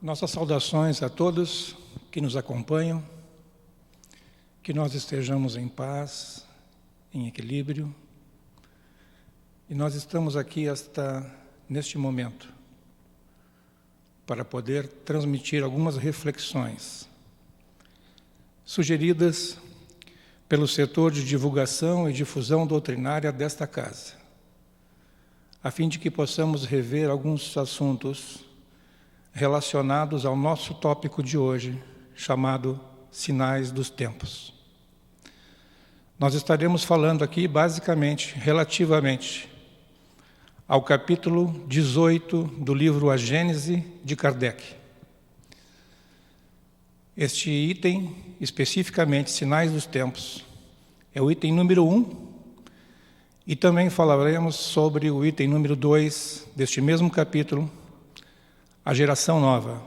Nossas saudações a todos que nos acompanham, que nós estejamos em paz, em equilíbrio. E nós estamos aqui neste momento para poder transmitir algumas reflexões sugeridas pelo setor de divulgação e difusão doutrinária desta casa, a fim de que possamos rever alguns assuntos relacionados ao nosso tópico de hoje, chamado Sinais dos Tempos. Nós estaremos falando aqui, basicamente, relativamente ao capítulo 18 do livro A Gênese, de Kardec. Este item, especificamente Sinais dos Tempos, é o item número 1, e também falaremos sobre o item número 2 deste mesmo capítulo, a geração nova.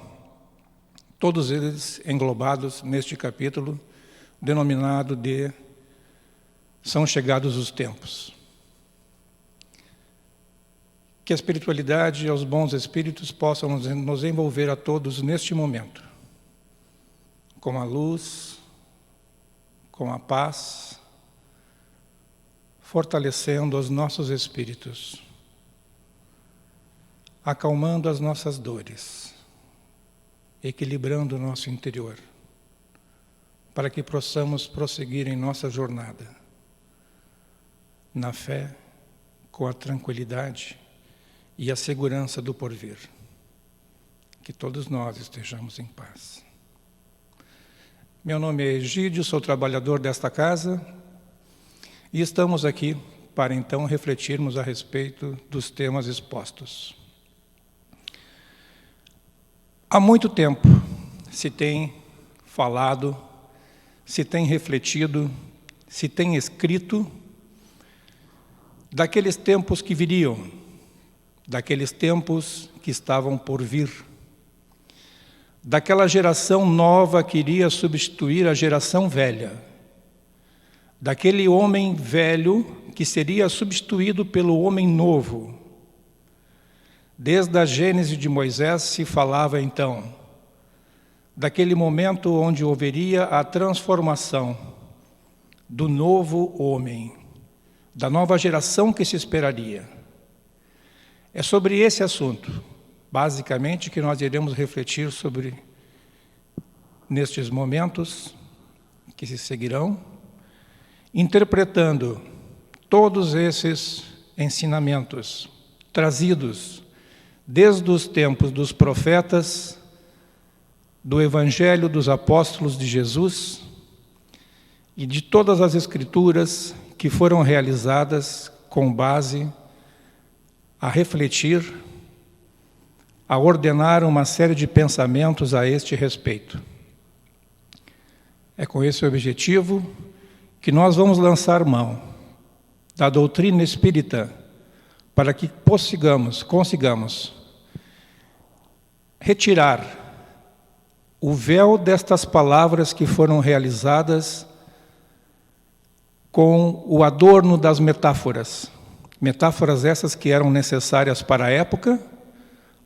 Todos eles englobados neste capítulo, denominado de São Chegados os Tempos. Que a espiritualidade e os bons espíritos possam nos envolver a todos neste momento, com a luz, com a paz, fortalecendo os nossos espíritos, acalmando as nossas dores, equilibrando o nosso interior, para que possamos prosseguir em nossa jornada, na fé, com a tranquilidade e a segurança do porvir. Que todos nós estejamos em paz. Meu nome é Egídio, sou trabalhador desta casa e estamos aqui para então refletirmos a respeito dos temas expostos. Há muito tempo se tem falado, se tem refletido, se tem escrito daqueles tempos que viriam, daqueles tempos que estavam por vir, daquela geração nova que iria substituir a geração velha, daquele homem velho que seria substituído pelo homem novo. Desde a Gênese de Moisés se falava então daquele momento onde houveria a transformação do novo homem, da nova geração que se esperaria. É sobre esse assunto, basicamente, que nós iremos refletir sobre nestes momentos que se seguirão, interpretando todos esses ensinamentos trazidos desde os tempos dos profetas, do Evangelho dos Apóstolos de Jesus e de todas as Escrituras que foram realizadas com base a refletir, a ordenar uma série de pensamentos a este respeito. É com esse objetivo que nós vamos lançar mão da doutrina espírita para que consigamos retirar o véu destas palavras que foram realizadas com o adorno das metáforas. Metáforas essas que eram necessárias para a época,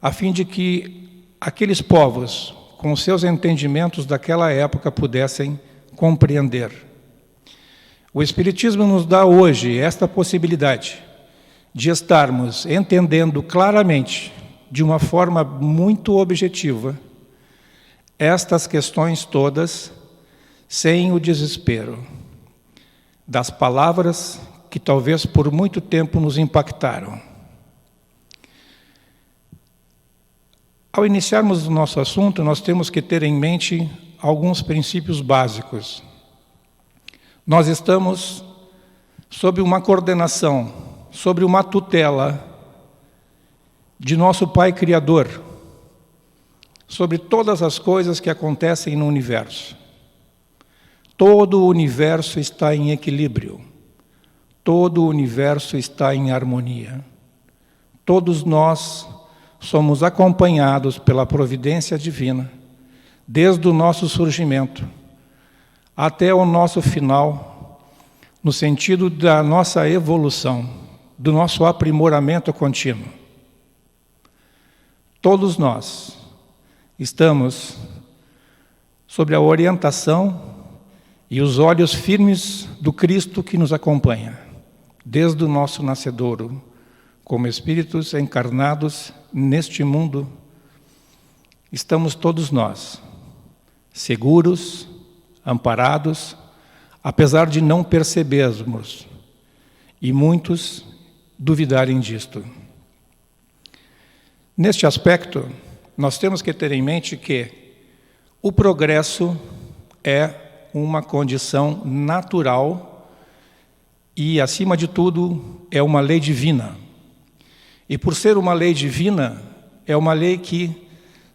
a fim de que aqueles povos, com os seus entendimentos daquela época, pudessem compreender. O Espiritismo nos dá hoje esta possibilidade de estarmos entendendo claramente, de uma forma muito objetiva, estas questões todas, sem o desespero das palavras que talvez por muito tempo nos impactaram. Ao iniciarmos o nosso assunto, nós temos que ter em mente alguns princípios básicos. Nós estamos sob uma coordenação, sobre uma tutela de nosso Pai Criador, sobre todas as coisas que acontecem no universo. Todo o universo está em equilíbrio. Todo o universo está em harmonia. Todos nós somos acompanhados pela providência divina, desde o nosso surgimento até o nosso final, no sentido da nossa evolução, do nosso aprimoramento contínuo. Todos nós estamos sob a orientação e os olhos firmes do Cristo que nos acompanha, desde o nosso nascedouro, como espíritos encarnados neste mundo. Estamos todos nós, seguros, amparados, apesar de não percebermos, e muitos duvidarem disto. Neste aspecto, nós temos que ter em mente que o progresso é uma condição natural e, acima de tudo, é uma lei divina. E por ser uma lei divina, é uma lei que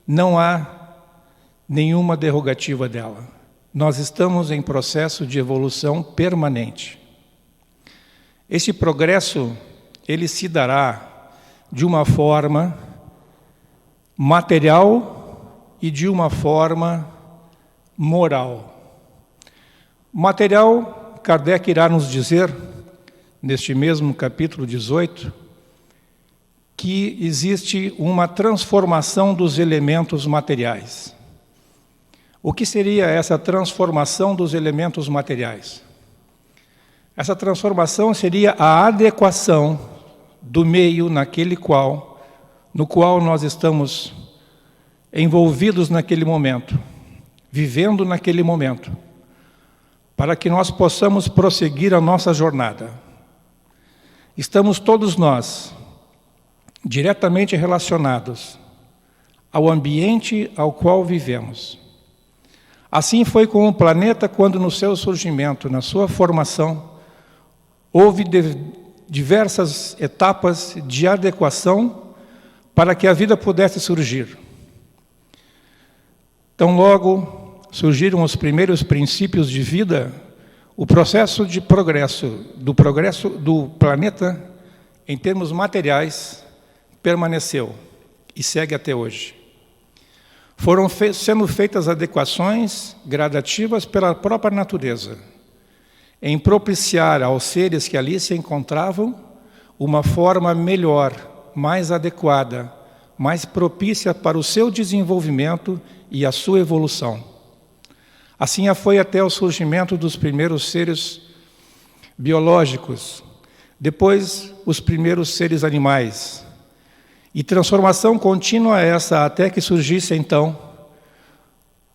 não há nenhuma derrogativa dela. Nós estamos em processo de evolução permanente. Esse progresso, ele se dará de uma forma material e de uma forma moral. Material, Kardec irá nos dizer, neste mesmo capítulo 18, que existe uma transformação dos elementos materiais. O que seria essa transformação dos elementos materiais? Essa transformação seria a adequação do meio no qual nós estamos envolvidos naquele momento, vivendo naquele momento, para que nós possamos prosseguir a nossa jornada. Estamos todos nós diretamente relacionados ao ambiente ao qual vivemos. Assim foi com o planeta quando no seu surgimento, na sua formação, houve diversas etapas de adequação para que a vida pudesse surgir. Tão logo surgiram os primeiros princípios de vida, o processo de progresso do planeta, em termos materiais, permaneceu e segue até hoje. Foram sendo feitas adequações gradativas pela própria natureza, em propiciar aos seres que ali se encontravam uma forma melhor, mais adequada, mais propícia para o seu desenvolvimento e a sua evolução. Assim foi até o surgimento dos primeiros seres biológicos, depois os primeiros seres animais, e transformação contínua essa até que surgisse então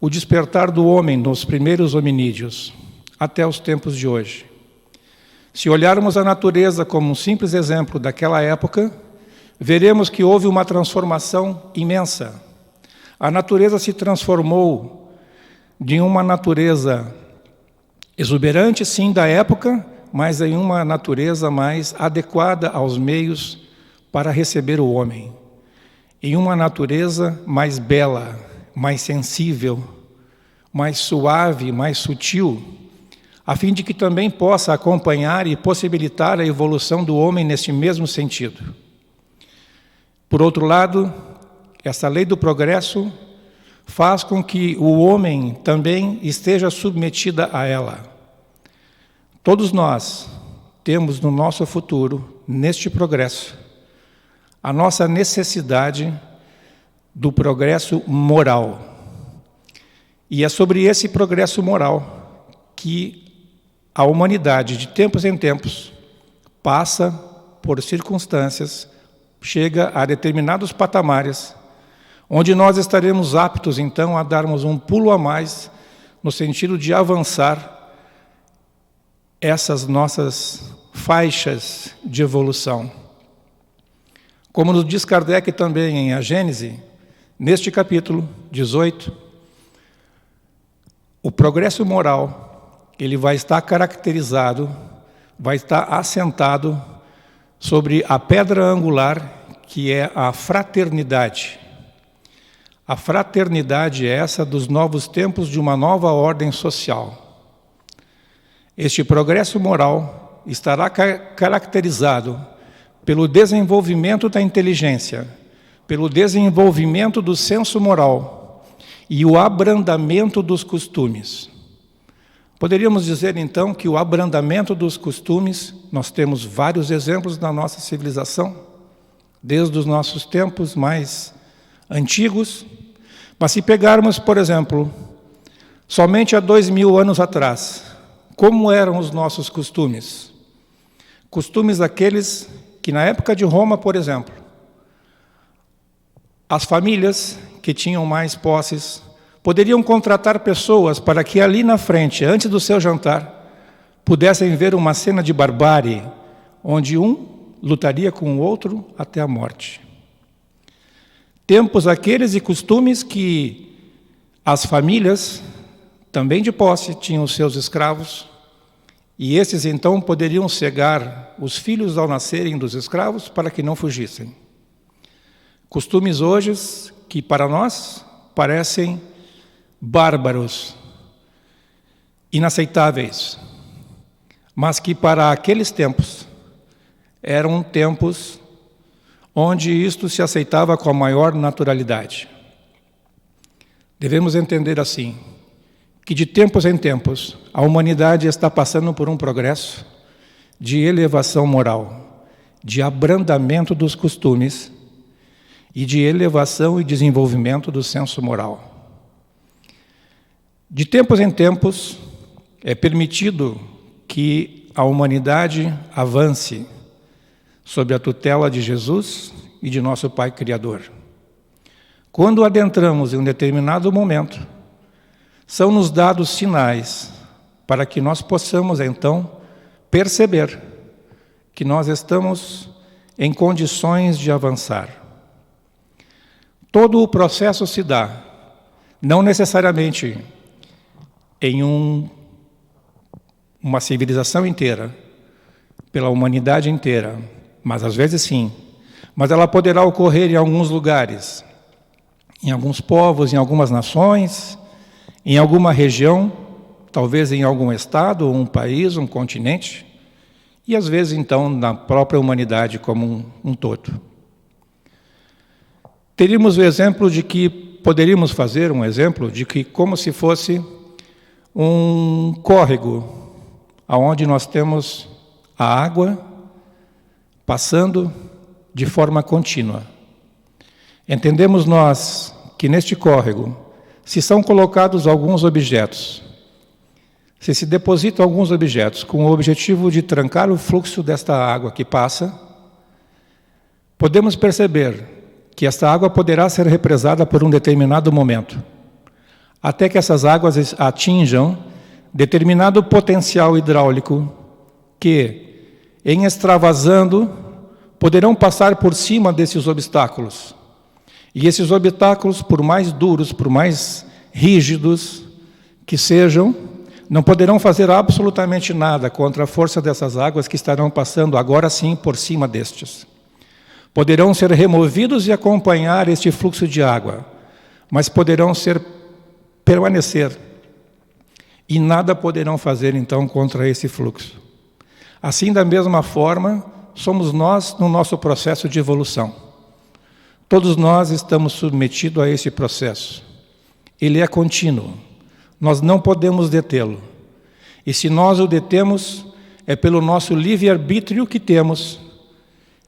o despertar do homem nos primeiros hominídeos, até os tempos de hoje. Se olharmos a natureza como um simples exemplo daquela época, veremos que houve uma transformação imensa. A natureza se transformou de uma natureza exuberante, sim, da época, mas em uma natureza mais adequada aos meios para receber o homem. Em uma natureza mais bela, mais sensível, mais suave, mais sutil, a fim de que também possa acompanhar e possibilitar a evolução do homem neste mesmo sentido. Por outro lado, essa lei do progresso faz com que o homem também esteja submetida a ela. Todos nós temos no nosso futuro, neste progresso, a nossa necessidade do progresso moral. E é sobre esse progresso moral que a humanidade, de tempos em tempos, passa por circunstâncias, chega a determinados patamares, onde nós estaremos aptos, então, a darmos um pulo a mais, no sentido de avançar essas nossas faixas de evolução. Como nos diz Kardec também em A Gênese, neste capítulo 18, o progresso moral, ele vai estar caracterizado, vai estar assentado sobre a pedra angular, que é a fraternidade. A fraternidade é essa dos novos tempos de uma nova ordem social. Este progresso moral estará caracterizado pelo desenvolvimento da inteligência, pelo desenvolvimento do senso moral e o abrandamento dos costumes. Poderíamos dizer, então, que o abrandamento dos costumes, nós temos vários exemplos na nossa civilização, desde os nossos tempos mais antigos, Mas se pegarmos, por exemplo, somente há 2000 anos atrás, como eram os nossos costumes? Costumes aqueles que na época de Roma, por exemplo, as famílias que tinham mais posses poderiam contratar pessoas para que ali na frente, antes do seu jantar, pudessem ver uma cena de barbárie, onde um lutaria com o outro até a morte. Tempos aqueles e costumes que as famílias, também de posse, tinham seus escravos, e esses então poderiam cegar os filhos ao nascerem dos escravos para que não fugissem. Costumes hoje que para nós parecem bárbaros, inaceitáveis, mas que para aqueles tempos eram tempos onde isto se aceitava com a maior naturalidade. Devemos entender assim, que de tempos em tempos a humanidade está passando por um progresso de elevação moral, de abrandamento dos costumes e de elevação e desenvolvimento do senso moral. De tempos em tempos é permitido que a humanidade avance sob a tutela de Jesus e de nosso Pai Criador. Quando adentramos em um determinado momento, são-nos dados sinais para que nós possamos, então, perceber que nós estamos em condições de avançar. Todo o processo se dá, não necessariamente em uma civilização inteira, pela humanidade inteira, mas às vezes sim. Mas ela poderá ocorrer em alguns lugares, em alguns povos, em algumas nações, em alguma região, talvez em algum estado, um país, um continente, e às vezes então na própria humanidade como um todo. Teríamos o exemplo de que, poderíamos fazer um exemplo de que como se fosse um córrego, onde nós temos a água passando de forma contínua. Entendemos nós que neste córrego, se são colocados alguns objetos, se depositam alguns objetos com o objetivo de trancar o fluxo desta água que passa, podemos perceber que esta água poderá ser represada por um determinado momento, até que essas águas atinjam determinado potencial hidráulico que, em extravasando, poderão passar por cima desses obstáculos. E esses obstáculos, por mais duros, por mais rígidos que sejam, não poderão fazer absolutamente nada contra a força dessas águas que estarão passando agora sim por cima destes. Poderão ser removidos e acompanhar este fluxo de água, mas poderão permanecer e nada poderão fazer então contra esse fluxo. Assim, da mesma forma, somos nós no nosso processo de evolução. Todos nós estamos submetidos a esse processo. Ele é contínuo. Nós não podemos detê-lo. E se nós o detemos, é pelo nosso livre-arbítrio que temos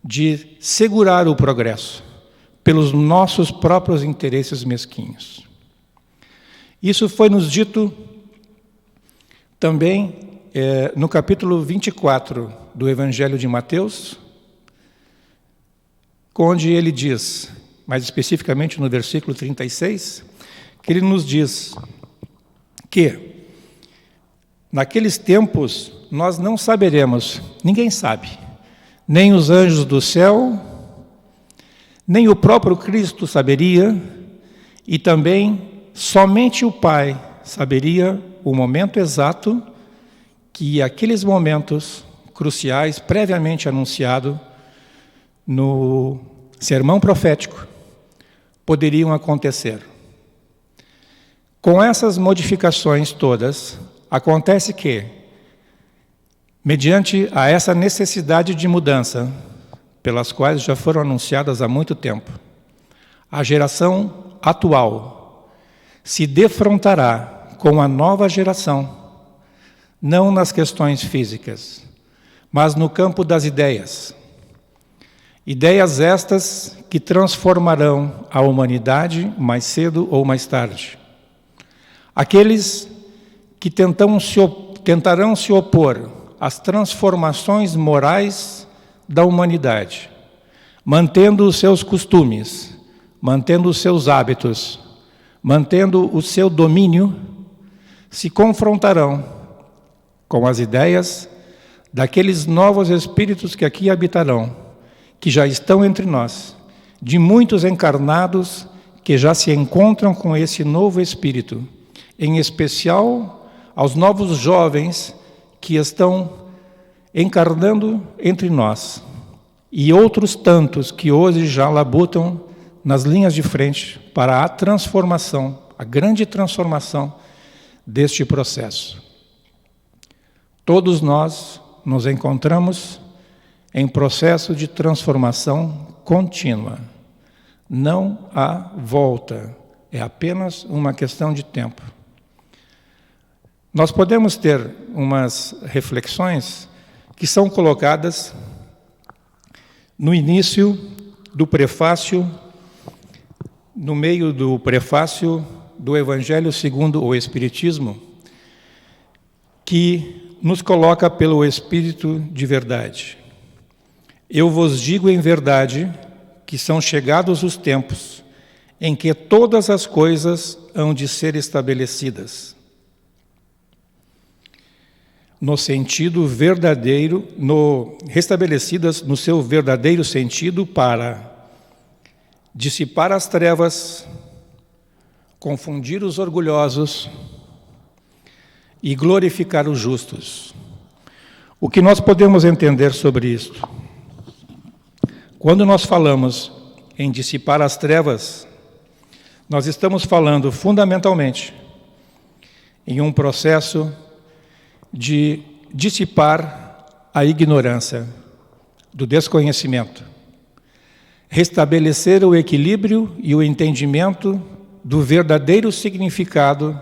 de segurar o progresso, pelos nossos próprios interesses mesquinhos. Isso foi nos dito também no capítulo 24 do Evangelho de Mateus, onde ele diz, mais especificamente no versículo 36, que ele nos diz que naqueles tempos nós não saberemos, ninguém sabe, nem os anjos do céu, nem o próprio Cristo saberia, e também somente o Pai saberia o momento exato que aqueles momentos cruciais, previamente anunciado no sermão profético, poderiam acontecer. Com essas modificações todas, acontece que, mediante a essa necessidade de mudança, pelas quais já foram anunciadas há muito tempo, a geração atual se defrontará com a nova geração, não nas questões físicas, mas no campo das ideias. Ideias estas que transformarão a humanidade mais cedo ou mais tarde. Aqueles que tentarão se opor às transformações morais da humanidade, mantendo os seus costumes, mantendo os seus hábitos, mantendo o seu domínio, se confrontarão com as ideias daqueles novos espíritos que aqui habitarão, que já estão entre nós, de muitos encarnados que já se encontram com esse novo espírito, em especial aos novos jovens que estão encarnando entre nós, e outros tantos que hoje já labutam nas linhas de frente para a transformação, a grande transformação deste processo. Todos nós nos encontramos em processo de transformação contínua. Não há volta, é apenas uma questão de tempo. Nós podemos ter umas reflexões que são colocadas no início do prefácio, no meio do prefácio do Evangelho segundo o Espiritismo, que nos coloca pelo Espírito de verdade. Eu vos digo em verdade que são chegados os tempos em que todas as coisas hão de ser estabelecidas no sentido verdadeiro, restabelecidas no seu verdadeiro sentido para dissipar as trevas, confundir os orgulhosos e glorificar os justos. O que nós podemos entender sobre isto? Quando nós falamos em dissipar as trevas, nós estamos falando fundamentalmente em um processo de dissipar a ignorância, do desconhecimento, restabelecer o equilíbrio e o entendimento do verdadeiro significado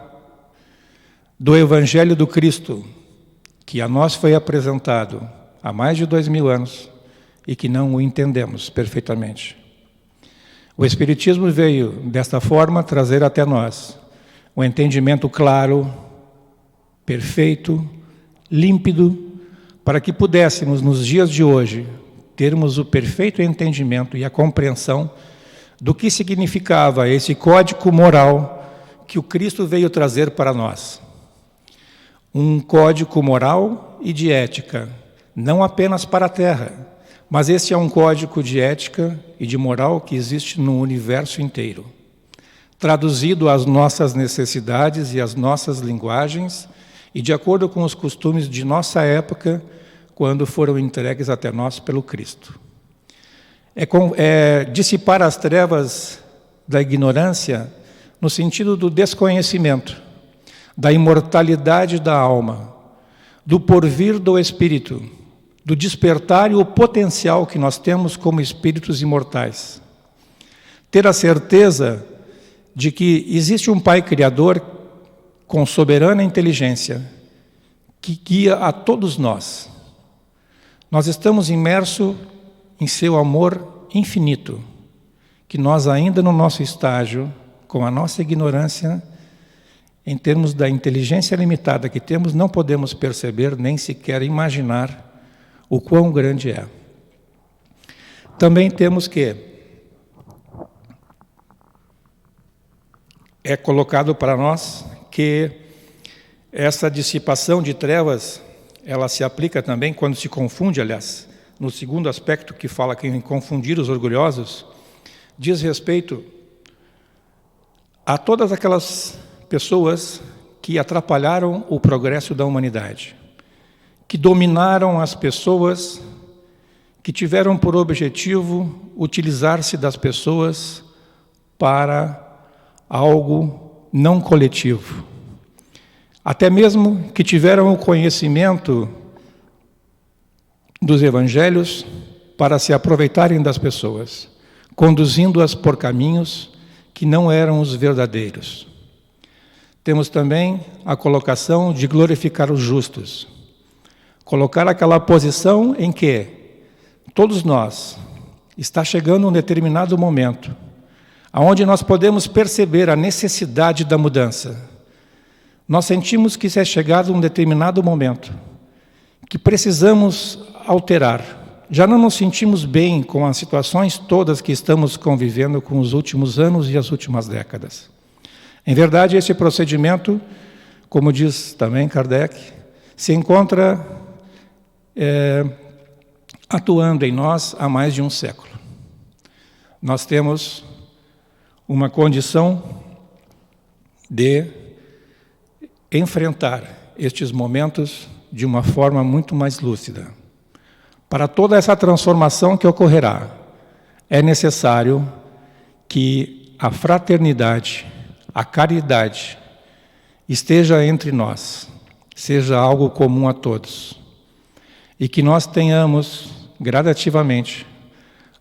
do Evangelho do Cristo, que a nós foi apresentado há mais de 2000 anos e que não o entendemos perfeitamente. O Espiritismo veio, desta forma, trazer até nós um entendimento claro, perfeito, límpido, para que pudéssemos, nos dias de hoje, termos o perfeito entendimento e a compreensão do que significava esse código moral que o Cristo veio trazer para nós. Um código moral e de ética, não apenas para a Terra, mas esse é um código de ética e de moral que existe no universo inteiro, traduzido às nossas necessidades e às nossas linguagens e de acordo com os costumes de nossa época, quando foram entregues até nós pelo Cristo. É dissipar as trevas da ignorância no sentido do desconhecimento, da imortalidade da alma, do porvir do espírito, do despertar e o potencial que nós temos como espíritos imortais. Ter a certeza de que existe um Pai Criador com soberana inteligência que guia a todos nós. Nós estamos imersos em seu amor infinito, que nós ainda no nosso estágio, com a nossa ignorância, em termos da inteligência limitada que temos, não podemos perceber nem sequer imaginar o quão grande é. Também temos que é colocado para nós que essa dissipação de trevas, ela se aplica também quando se confunde, aliás, no segundo aspecto que fala que em confundir os orgulhosos, diz respeito a todas aquelas pessoas que atrapalharam o progresso da humanidade, que dominaram as pessoas, que tiveram por objetivo utilizar-se das pessoas para algo não coletivo. Até mesmo que tiveram o conhecimento dos evangelhos para se aproveitarem das pessoas, conduzindo-as por caminhos que não eram os verdadeiros. Temos também a colocação de glorificar os justos. Colocar aquela posição em que todos nós, está chegando um determinado momento, onde nós podemos perceber a necessidade da mudança. Nós sentimos que é chegado um determinado momento, que precisamos alterar. Já não nos sentimos bem com as situações todas que estamos convivendo com os últimos anos e as últimas décadas. Em verdade, esse procedimento, como diz também Kardec, se encontra atuando em nós há mais de um século. Nós temos uma condição de enfrentar estes momentos de uma forma muito mais lúcida. Para toda essa transformação que ocorrerá, é necessário que a fraternidade, a caridade, esteja entre nós, seja algo comum a todos, e que nós tenhamos, gradativamente,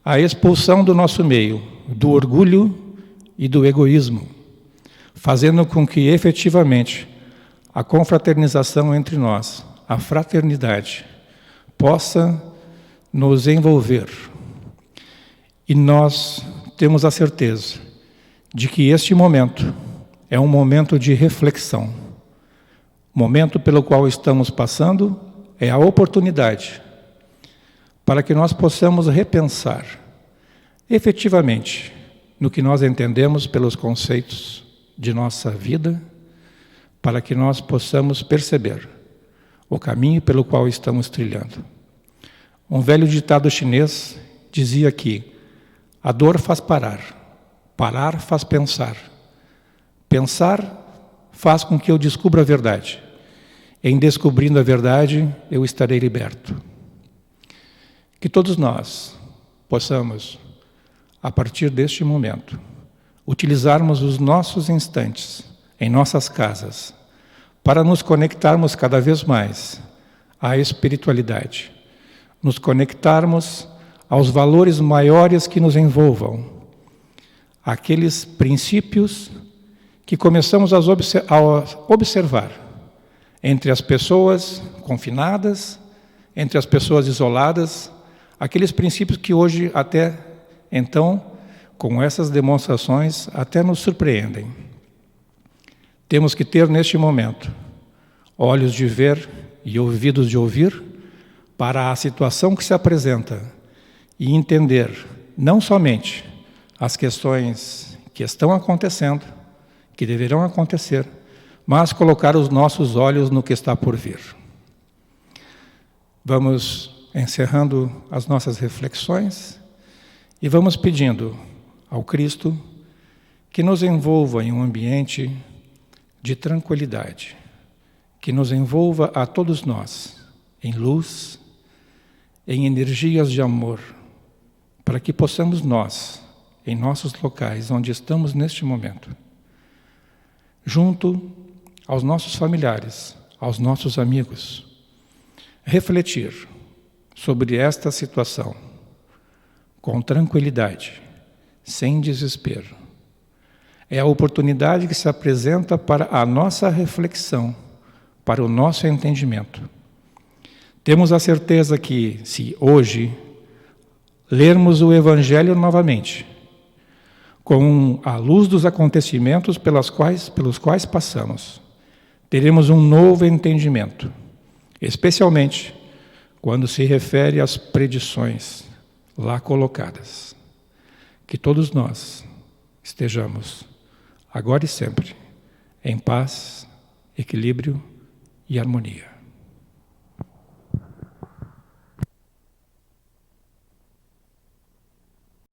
a expulsão do nosso meio, do orgulho e do egoísmo, fazendo com que, efetivamente, a confraternização entre nós, a fraternidade, possa nos envolver. E nós temos a certeza de que este momento é um momento de reflexão. O momento pelo qual estamos passando é a oportunidade para que nós possamos repensar efetivamente no que nós entendemos pelos conceitos de nossa vida, para que nós possamos perceber o caminho pelo qual estamos trilhando. Um velho ditado chinês dizia que a dor faz parar, parar faz pensar, pensar faz com que eu descubra a verdade. Em descobrindo a verdade, eu estarei liberto. Que todos nós possamos, a partir deste momento, utilizarmos os nossos instantes em nossas casas para nos conectarmos cada vez mais à espiritualidade, nos conectarmos aos valores maiores que nos envolvam, aqueles princípios que começamos a observar entre as pessoas confinadas, entre as pessoas isoladas, aqueles princípios que hoje até então, com essas demonstrações, até nos surpreendem. Temos que ter neste momento olhos de ver e ouvidos de ouvir para a situação que se apresenta e entender não somente as questões que estão acontecendo, que deverão acontecer, mas colocar os nossos olhos no que está por vir. Vamos encerrando as nossas reflexões e vamos pedindo ao Cristo que nos envolva em um ambiente de tranquilidade, que nos envolva a todos nós em luz, em energias de amor, para que possamos nós, em nossos locais onde estamos neste momento, junto aos nossos familiares, aos nossos amigos, refletir sobre esta situação com tranquilidade, sem desespero. É a oportunidade que se apresenta para a nossa reflexão, para o nosso entendimento. Temos a certeza que, se hoje lermos o Evangelho novamente, com a luz dos acontecimentos pelos quais passamos, teremos um novo entendimento, especialmente quando se refere às predições lá colocadas. Que todos nós estejamos, agora e sempre, em paz, equilíbrio e harmonia.